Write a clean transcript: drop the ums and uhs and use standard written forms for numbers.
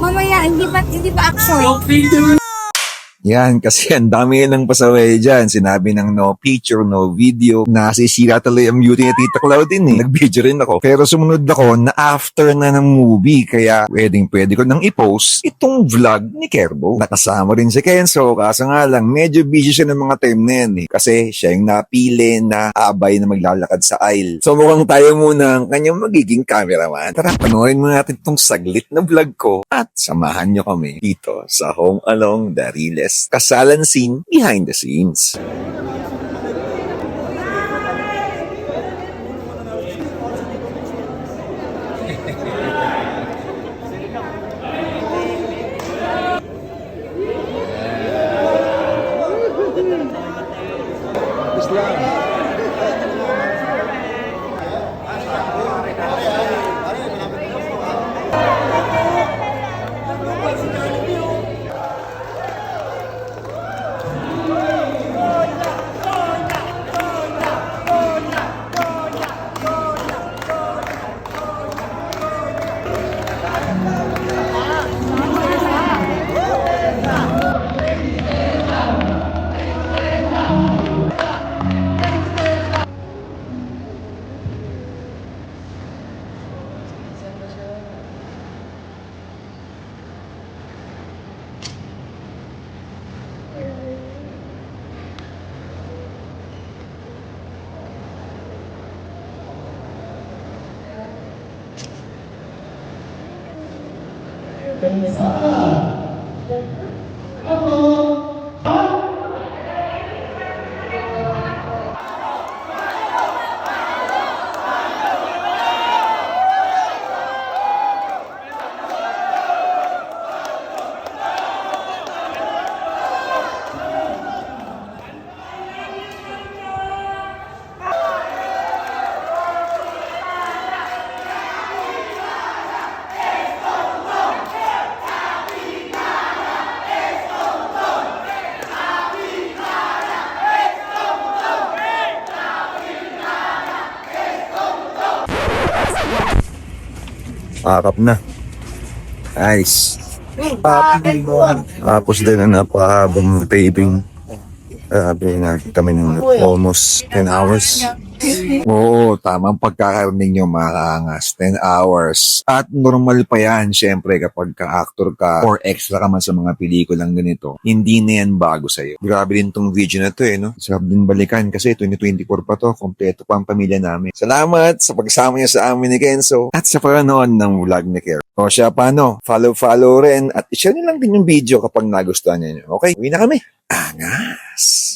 Mamaya, hindi pa action. Yan, kasi ang dami ng pasaway dyan. Sinabi ng no picture, no video. Nasisira tuloy ang beauty ni Tita Claudine eh. Nag-video rin ako. Pero sumunod ako na after na ng movie. Kaya pwede ko nang i-post itong vlog ni Kerbo. Nakasama rin si Kenzo. Kaso nga lang, medyo busy siya ng mga time na yan eh. Kasi siya yung napili na abay na maglalakad sa aisle. So mukhang tayo muna ang kanyang magiging cameraman. Tara, panoorin mo natin itong saglit na vlog ko. At samahan nyo kami dito sa Home Along the Riles. Kasalan scene behind the scenes. Akap na. Nice. Tapos din na napahabang taping. Sabi na kami ng almost 10 hours. Oo, tamang pagkakarinig nyo mga kaangas. 10 hours. At normal pa yan, syempre, kapag ka-actor ka or extra ka man sa mga pelikulang ganito, hindi na yan bago sa'yo. Grabe din tong video na to eh, no? Sarap din balikan kasi 2024 pa to, kompleto pa ang pamilya namin. Salamat sa pagsama niya sa amin ni Kenzo at sa panonood ng vlog ni Kerbo. O siya paano, follow rin at i-share niyo lang din yung video kapag nagustuhan niyo. Okay, uwi na kami. Angas!